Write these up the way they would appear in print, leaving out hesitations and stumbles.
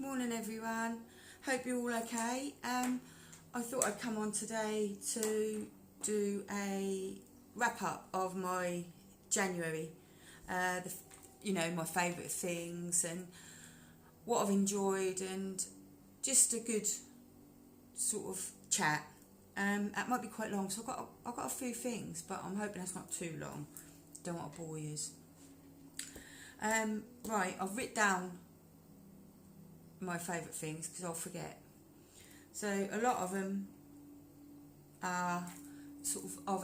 Morning everyone, hope you're all okay. I thought I'd come on today to do a wrap up of my January, my favourite things and what I've enjoyed, and just a good sort of chat. It might be quite long, so I've got a few things, but I'm hoping it's not too long. Don't want to bore you. Right, I've written down my favourite things because I'll forget. So a lot of them are sort of,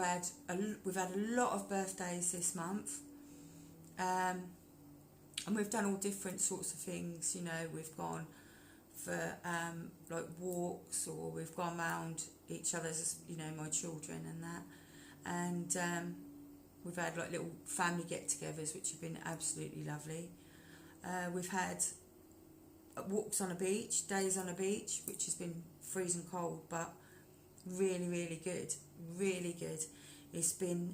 we've had a lot of birthdays this month, and we've done all different sorts of things. We've gone for like walks, or we've gone round each other's, my children and that, and we've had like little family get-togethers which have been absolutely lovely. We've had walks on a beach, days on a beach, which has been freezing cold, but really, really good, really good. It's been,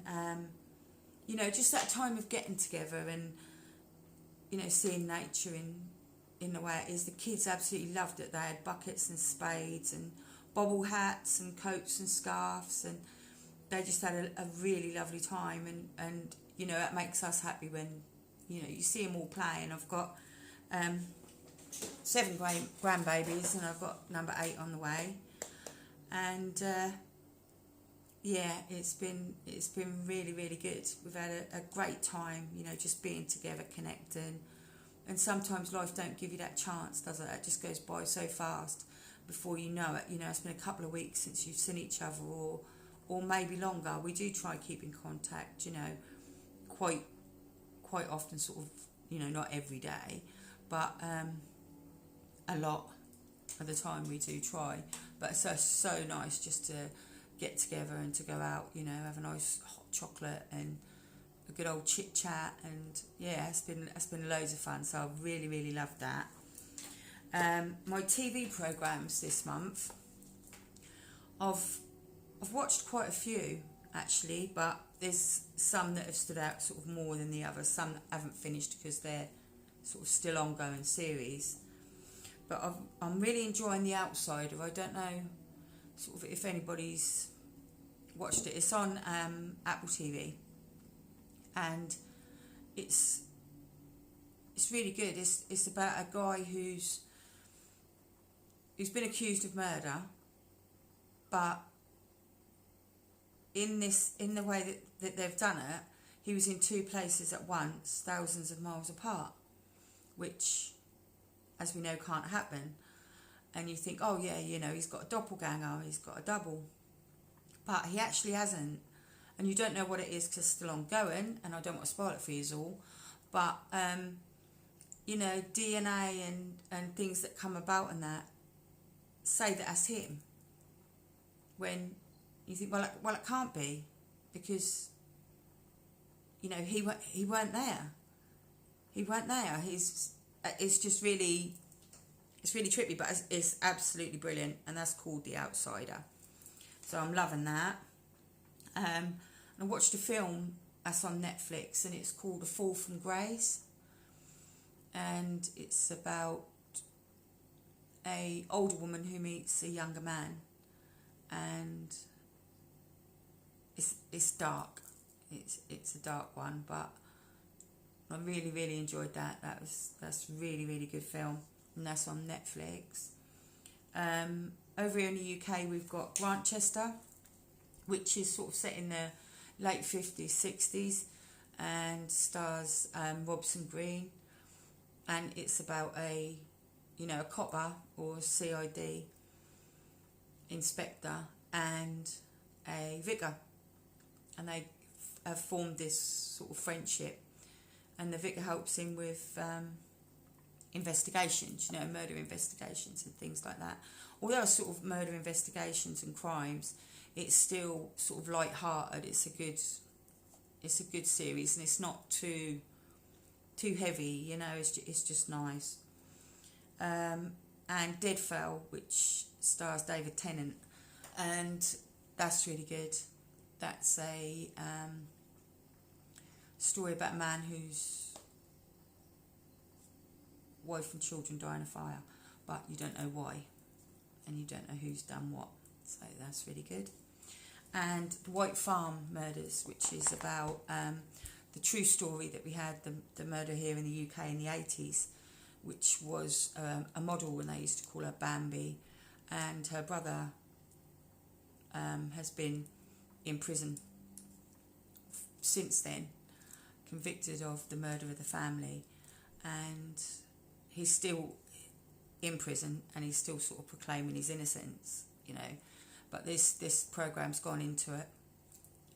just that time of getting together and, seeing nature in the way it is. The kids absolutely loved it. They had buckets and spades and bobble hats and coats and scarves, and they just had a really lovely time, and it makes us happy when, you see them all playing. I've got 7 grandbabies, and I've got number 8 on the way, and it's been really, really good. We've had a great time, just being together, connecting, and sometimes life don't give you that chance, does it? It just goes by so fast before you know it. It's been a couple of weeks since you've seen each other, or maybe longer. We do try keep in contact, quite often, sort of, not every day, but a lot of the time we do try. But it's so nice just to get together and to go out, have a nice hot chocolate and a good old chit chat, and it's been loads of fun. So I've really, really loved that. My TV programs this month, I've watched quite a few actually, but there's some that have stood out sort of more than the others. Some that haven't finished because they're sort of still ongoing series. But I'm really enjoying The Outsider. I don't know sort of if anybody's watched it. It's on Apple TV, and it's really good. It's about a guy who's been accused of murder, but in the way that they've done it, he was in 2 places at once, thousands of miles apart, which, as we know, can't happen. And you think, oh yeah, he's got a doppelganger, he's got a double, but he actually hasn't. And you don't know what it is because it's still ongoing, and I don't want to spoil it for you all, but DNA and things that come about and that say that that's him, when you think, well, it can't be, because he weren't there. He weren't there. It's just really, it's really trippy, but it's absolutely brilliant, and that's called The Outsider. So I'm loving that. And I watched a film that's on Netflix, and it's called A Fall from Grace, and it's about a older woman who meets a younger man, and it's dark. It's a dark one, but I really, really enjoyed that. That's a really, really good film, and that's on Netflix. Over here in the UK, we've got Grantchester, which is sort of set in the late 50s, 60s, and stars Robson Green, and it's about a copper or a CID inspector and a vicar, and they have formed this sort of friendship, and the vicar helps him with investigations, murder investigations and things like that. Although it's sort of murder investigations and crimes, it's still sort of light-hearted. It's a good series, and it's not too heavy, it's just nice. And Deadfell, which stars David Tennant, and that's really good. That's a story about a man whose wife and children die in a fire. but you don't know why, and you don't know who's done what. So that's really good. And the White Farm murders, which is about the true story that we had, the murder here in the UK in the 80s, which was a model, and they used to call her Bambi, and her brother has been in prison since then, convicted of the murder of the family, and he's still in prison, and he's still sort of proclaiming his innocence, you know. But this program's gone into it,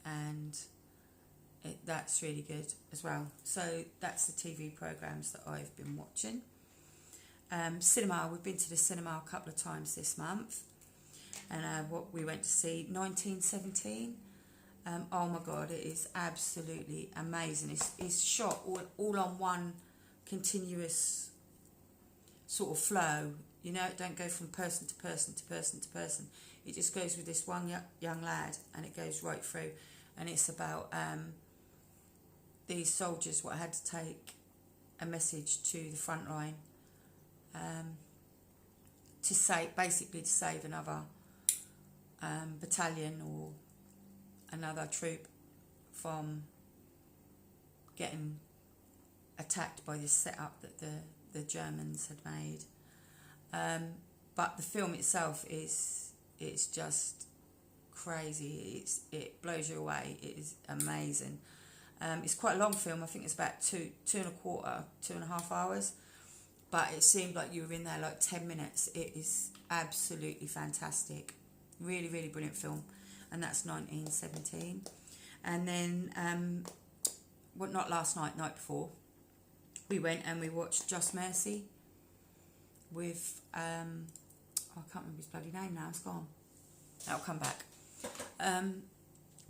and that's really good as well. So that's the TV programs that I've been watching. Cinema, we've been to the cinema a couple of times this month, and what we went to see 1917. Oh my god, it is absolutely amazing. It's shot all on one continuous sort of flow, you know. It don't go from person to person to person to person. It just goes with this one young lad, and it goes right through, and it's about these soldiers what had to take a message to the front line to save another battalion or another troop from getting attacked by this setup that the Germans had made. But the film itself it's just crazy. It blows you away. It is amazing. It's quite a long film. I think it's about two and a half hours. But it seemed like you were in there like 10 minutes. It is absolutely fantastic. Really, really brilliant film. And that's 1917. And then, not last night, night before, we went and we watched Just Mercy with, I can't remember his bloody name now, it's gone. That'll come back.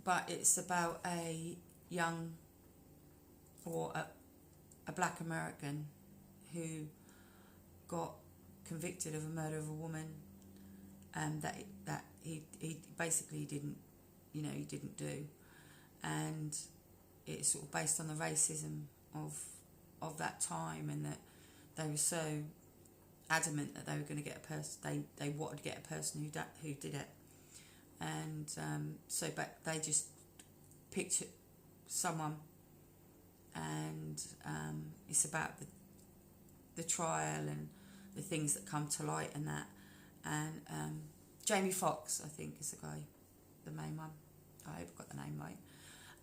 But it's about a young, or a black American who got convicted of a murder of a woman, that he basically didn't do, and it's sort of based on the racism of that time, and that they were so adamant that they were going to get a person, they wanted to get a person who did it, and but they just picked someone, and it's about the trial and the things that come to light and that, and Jamie Foxx, I think, is the guy, the main one. I hope I got the name right.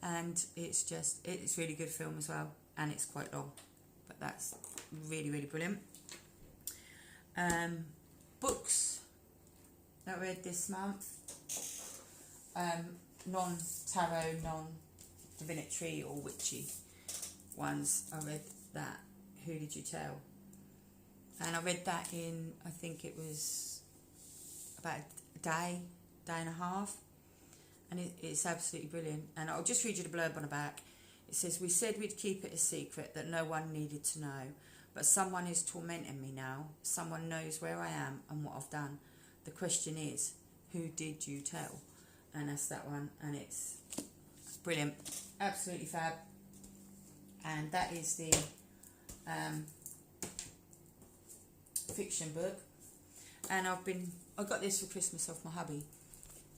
And it's really good film as well, and it's quite long, but that's really, really brilliant. Books that I read this month, non-tarot, non-divinatory or witchy ones. I read that, Who Did You Tell? And I read that in, I think it was about a day and a half, and it's absolutely brilliant. And I'll just read you the blurb on the back. It says, "We said we'd keep it a secret that no one needed to know, but someone is tormenting me now. Someone knows where I am and what I've done. The question is, who did you tell?" And that's that one, and it's brilliant, absolutely fab. And that is the fiction book. And I got this for Christmas off my hubby,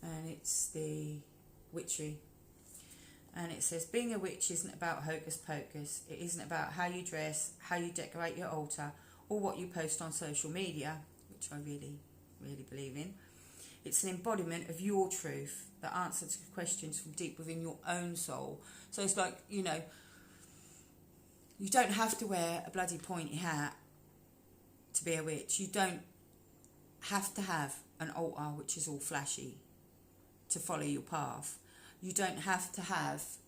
and it's the Witchery. And it says, "Being a witch isn't about hocus pocus. It isn't about how you dress, how you decorate your altar, or what you post on social media," which I really, really believe in. "It's an embodiment of your truth that answers questions from deep within your own soul." So it's like, you know, you don't have to wear a bloody pointy hat to be a witch. You don't have to have an altar which is all flashy to follow your path. You don't have to have,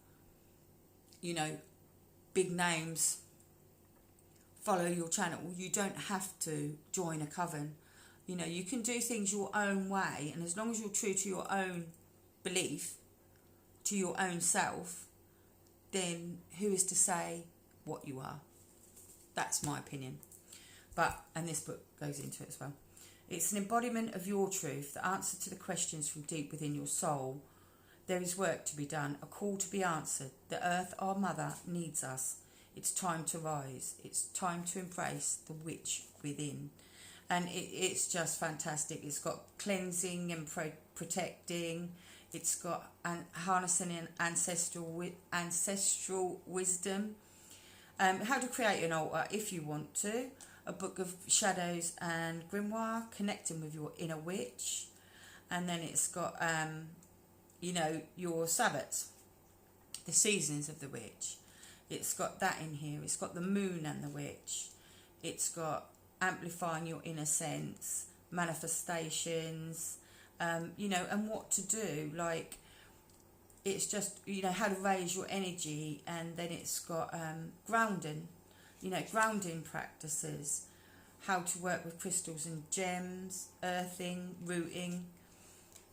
you know, big names follow your channel. You don't have to join a coven. You know, you can do things your own way, and as long as you're true to your own belief, to your own self, then who is to say what you are? That's my opinion. And this book goes into it as well. "It's an embodiment of your truth, the answer to the questions from deep within your soul. There is work to be done, a call to be answered. The earth, our mother, needs us. It's time to rise. It's time to embrace the witch within." and it's just fantastic. It's got cleansing and protecting. It's got harnessing in ancestral wisdom. How to create an altar if you want to. A book of shadows and grimoire, connecting with your inner witch. And then it's got, you know, your Sabbats, the seasons of the witch. It's got that in here. It's got the moon and the witch. It's got amplifying your inner sense, manifestations, you know, and what to do. Like, it's just, you know, how to raise your energy. And then it's got grounding, you know, grounding practices, how to work with crystals and gems, earthing, rooting.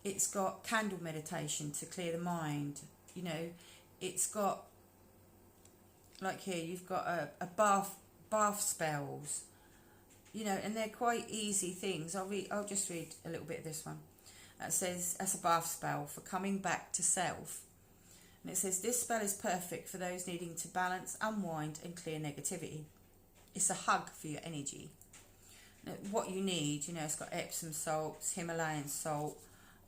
It's got candle meditation to clear the mind. You know, it's got, like here, you've got a bath spells, you know, and they're quite easy things. I'll just read a little bit of this one. That says, that's a bath spell for coming back to self. And it says, this spell is perfect for those needing to balance, unwind and clear negativity. It's a hug for your energy. Now, what you need, you know, it's got Epsom salts, Himalayan salt,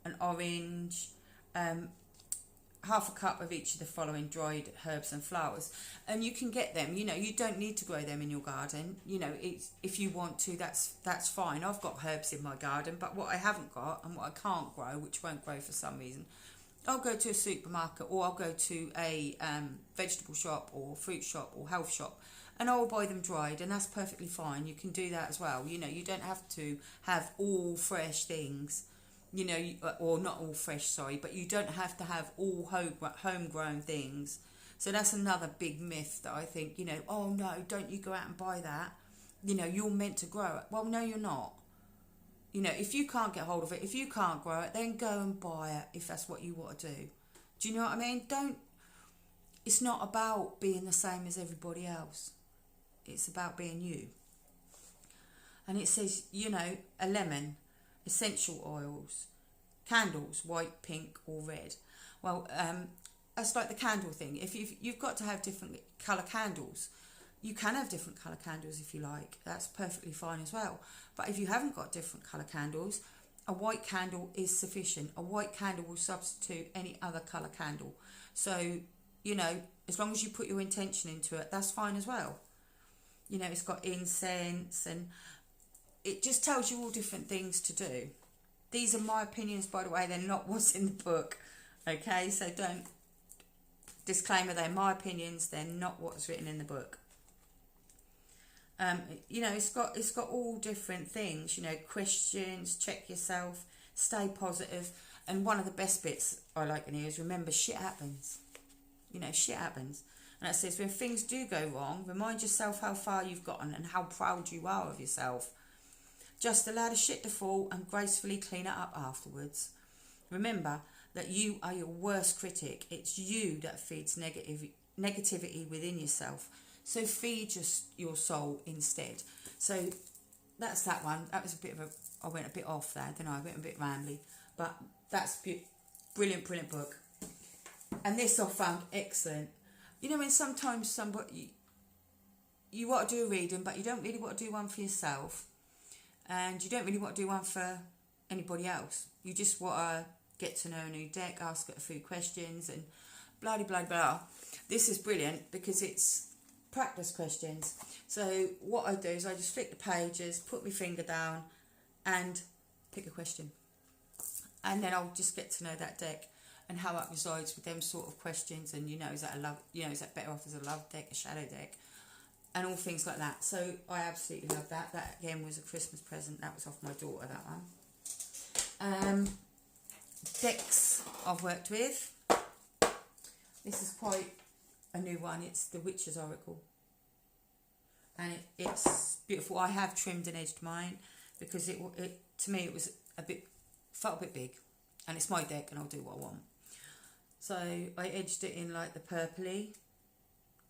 an orange, half a cup of each of the following dried herbs and flowers. And you can get them, you know, you don't need to grow them in your garden. You know, it's, if you want to, that's fine. I've got herbs in my garden, but what I haven't got and what I can't grow, which won't grow for some reason, I'll go to a supermarket, or I'll go to a vegetable shop or fruit shop or health shop, and I'll buy them dried, and that's perfectly fine. You can do that as well. You know, you don't have to have all fresh things, you know, or not all fresh, sorry, but you don't have to have all homegrown things. So that's another big myth that I think, you know, oh no, don't you go out and buy that. You know, you're meant to grow it. Well, no, you're not. You know, if you can't get hold of it, if you can't grow it, then go and buy it if that's what you want to do. Do you know what I mean? It's not about being the same as everybody else. It's about being you. And it says, you know, a lemon, essential oils, candles, white, pink or red. Well, that's like the candle thing. If you've got to have different colour candles, you can have different colour candles if you like. That's perfectly fine as well. But if you haven't got different colour candles, a white candle is sufficient. A white candle will substitute any other colour candle. So, you know, as long as you put your intention into it, that's fine as well. You know, it's got incense, and it just tells you all different things to do. These are my opinions, by the way. They're not what's in the book. Okay, so don't... Disclaimer, they're my opinions. They're not what's written in the book. You know, it's got all different things. You know, questions, check yourself, stay positive. And one of the best bits I like in here is remember, shit happens. You know, shit happens. And it says, when things do go wrong, remind yourself how far you've gotten and how proud you are of yourself. Just allow the shit to fall and gracefully clean it up afterwards. Remember that you are your worst critic. It's you that feeds negativity within yourself. So feed your soul instead. So that's that one. That was a bit of a... I went a bit off there, didn't I? I went a bit rambly. But that's brilliant, brilliant book. And this I found excellent. You know, when sometimes somebody... You want to do a reading, but you don't really want to do one for yourself. And you don't really want to do one for anybody else. You just want to get to know a new deck, ask it a few questions, and blah, blah, blah. This is brilliant because it's practice questions. So what I do is I just flick the pages, put my finger down, and pick a question. And then I'll just get to know that deck and how it resides with them sort of questions. And you know, is that better off as a love deck, a shadow deck, and all things like that. So I absolutely love that. That again was a Christmas present. That was off my daughter, that one. Decks I've worked with. This is quite a new one. It's the Witch's Oracle. And it's beautiful. I have trimmed and edged mine because it to me it was felt a bit big. And it's my deck and I'll do what I want. So I edged it in like the purpley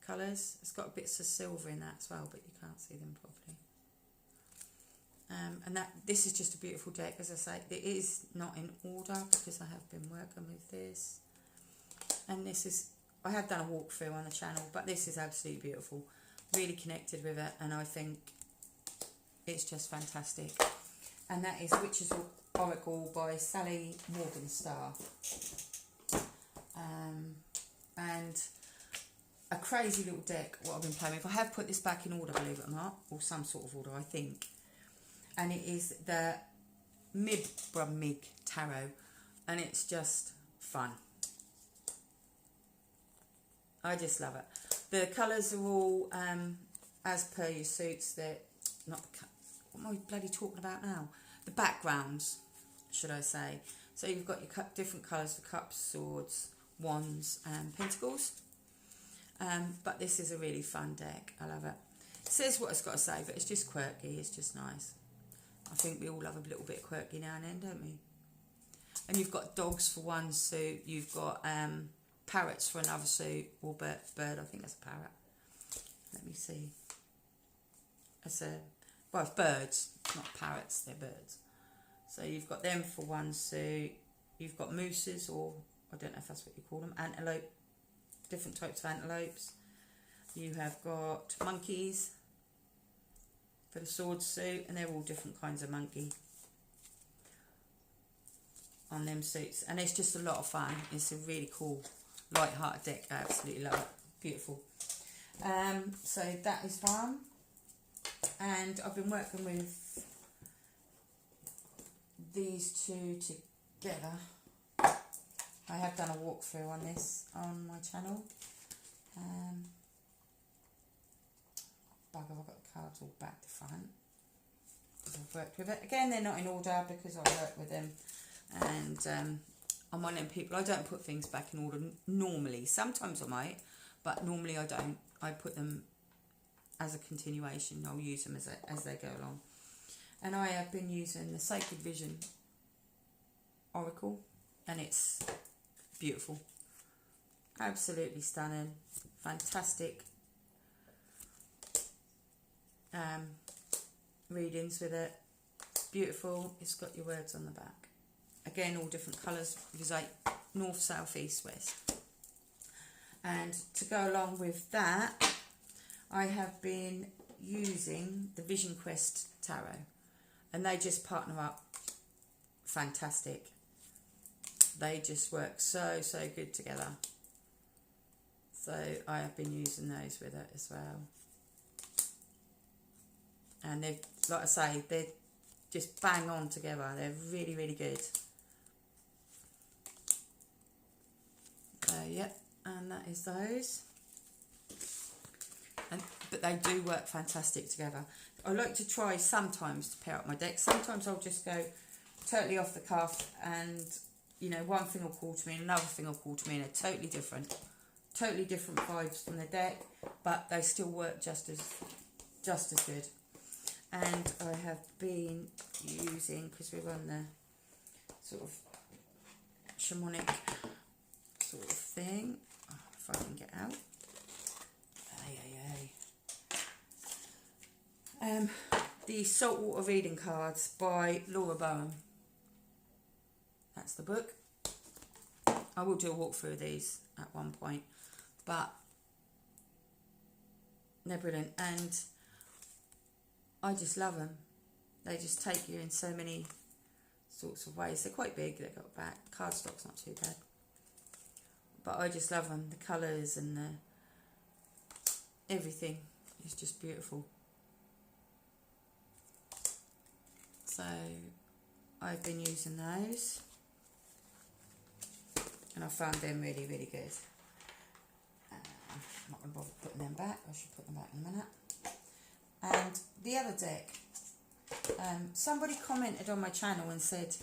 colours. It's got bits of silver in that as well, but you can't see them properly. And this is just a beautiful deck. As I say, it is not in order because I have been working with this. And this is, I have done a walkthrough on the channel, but this is absolutely beautiful. Really connected with it, and I think It's just fantastic. And that is Witch's Oracle by Sally Morgenstern. And a crazy little deck, what I've been playing with. I have put this back in order, believe it or not, or some sort of order, I think. And it is the Mibramig Tarot, and it's just fun. I just love it. The colours are all as per your suits. They're not the, what am I bloody talking about now? The backgrounds, should I say. So you've got your different colours for cups, swords, wands and pentacles. But this is a really fun deck. I love it. It says what it's got to say, but it's just quirky. It's just nice. I think we all love a little bit quirky now and then, don't we? And you've got dogs for one suit. You've got parrots for another suit. Or bird. I think that's a parrot. Let me see. It's well, it's birds. Not parrots. They're birds. So you've got them for one suit. You've got mooses, or I don't know if that's what you call them. Antelope. Different types of antelopes. You have got monkeys for the sword suit, and they're all different kinds of monkey on them suits, and it's just a lot of fun. It's a really cool light-hearted deck. I absolutely love it. Beautiful. So that is fun, and I've been working with these two together. I have done a walkthrough on this on my channel. Bugger, I've got the cards all back to front. I've worked with it. Again, they're not in order because I work with them. And I'm one of them people, I don't put things back in order normally. Sometimes I might, but normally I don't. I put them as a continuation. I'll use them as they go along. And I have been using the Sacred Vision Oracle, and it's beautiful. Absolutely stunning. Fantastic readings with it. Beautiful. It's got your words on the back. Again, all different colours. It was like north, south, east, west. And to go along with that, I have been using the Vision Quest Tarot. And they just partner up fantastic. They just work so good together. So I have been using those with it as well. And they've, like I say, they're just bang on together. They're really good. Yep, and that is those. But they do work fantastic together. I like to try sometimes to pair up my deck. Sometimes I'll just go totally off the cuff, and you know, one thing will call to me and another thing will call to me, and they're totally different vibes from the deck, but they still work just as good. And I have been using, because we're on the sort of shamanic sort of thing, if I can get out. The Saltwater Reading Cards by Laura Bowen. That's the book. I will do a walkthrough of these at one point, but they're brilliant, and I just love them. They just take you in so many sorts of ways. They're quite big. They've got back. Cardstock's not too bad, but I just love them. The colours and the everything is just beautiful. So I've been using those, and I found them really good. I'm not going to bother putting them back. I should put them back in a minute. And the other deck, somebody commented on my channel and said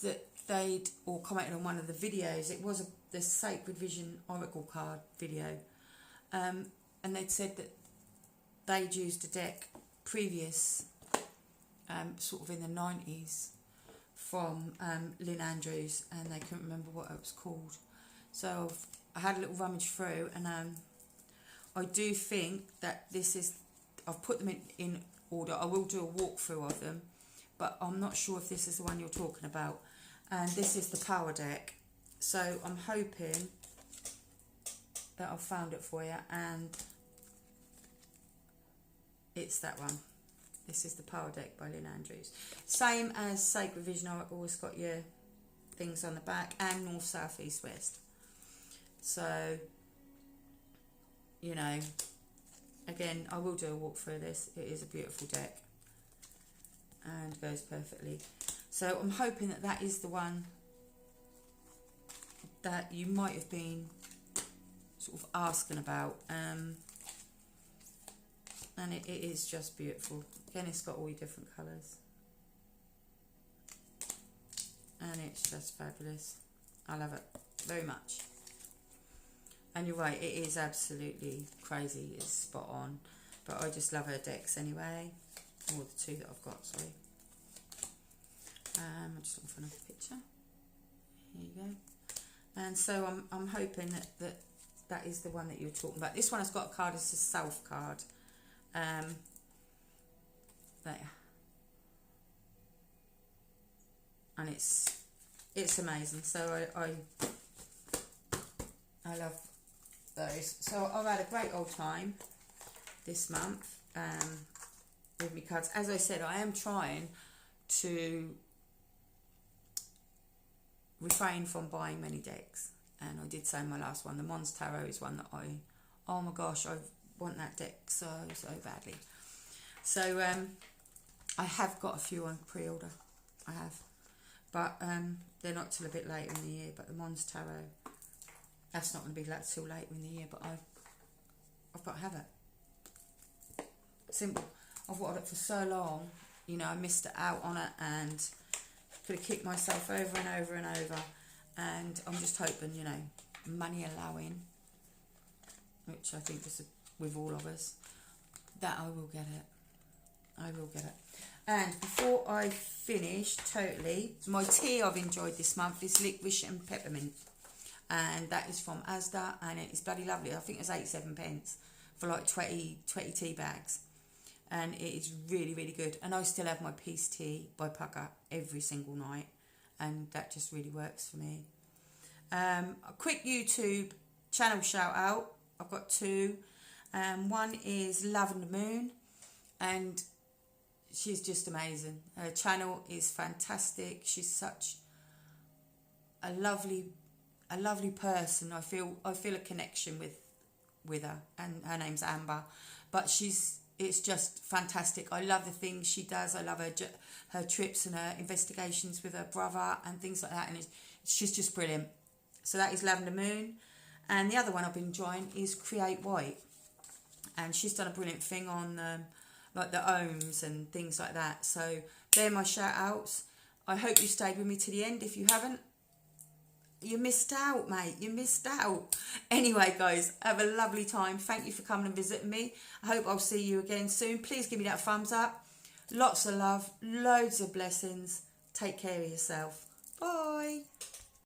that or commented on one of the videos, it was the Sacred Vision Oracle card video, and they'd said that they'd used a deck previous, sort of in the 90s, from Lynn Andrews, and they couldn't remember what it was called. So I had a little rummage through, and I do think that this is, I've put them in order. I will do a walkthrough of them, but I'm not sure if this is the one you're talking about. And this is the Power deck. So I'm hoping that I've found it for you, and it's that one. This is the Power Deck by Lynn Andrews. Same as Sacred Vision, I've always got your things on the back, and North, South, East, West. So, you know, again, I will do a walk through this. It is a beautiful deck and goes perfectly. So I'm hoping that that is the one that you might have been sort of asking about. And it is just beautiful. Again, it's got all your different colours. And it's just fabulous. I love it very much. And you're right, it is absolutely crazy. It's spot on. But I just love her decks anyway. Or the two that I've got, sorry. I'm just looking for another picture. Here you go. And so I'm hoping that is the one that you were talking about. This one has got a card, it's a self card. There. And it's amazing. So I love those. So I've had a great old time this month with my cards. As I said, I am trying to refrain from buying many decks, and I did say in my last one, the Mons Tarot is one that oh my gosh, I want that deck so badly. So I have got a few on pre-order, I have, but they're not till a bit later in the year. But the Mons Tarot, that's not going to be till later in the year, but I've got to have it. Simple. I've wanted it for so long, you know, I missed it out on it and could have kicked myself over and over and over. And I'm just hoping, you know, money allowing, which I think is with all of us, that I will get it. I will get it. And before I finish totally, my tea I've enjoyed this month is licorice and peppermint. And that is from Asda, and it is bloody lovely. I think it's 87p for like 20 tea bags. And it is really, really good. And I still have my Peace Tea by Pucker every single night. And that just really works for me. A quick YouTube channel shout out. I've got two. One is Lavender Moon. And she's just amazing. Her channel is fantastic. She's such a lovely person. I feel a connection with her. And her name's Amber. But it's just fantastic. I love the things she does. I love her trips and her investigations with her brother and things like that. And she's just brilliant. So that is Lavender Moon. And the other one I've been enjoying is Create White. And she's done a brilliant thing on like the ohms and things like that. So they're my shout outs. I hope you stayed with me to the end. If you haven't, you missed out, mate. You missed out. Anyway, guys, have a lovely time. Thank you for coming and visiting me. I hope I'll see you again soon. Please give me that thumbs up. Lots of love. Loads of blessings. Take care of yourself. Bye.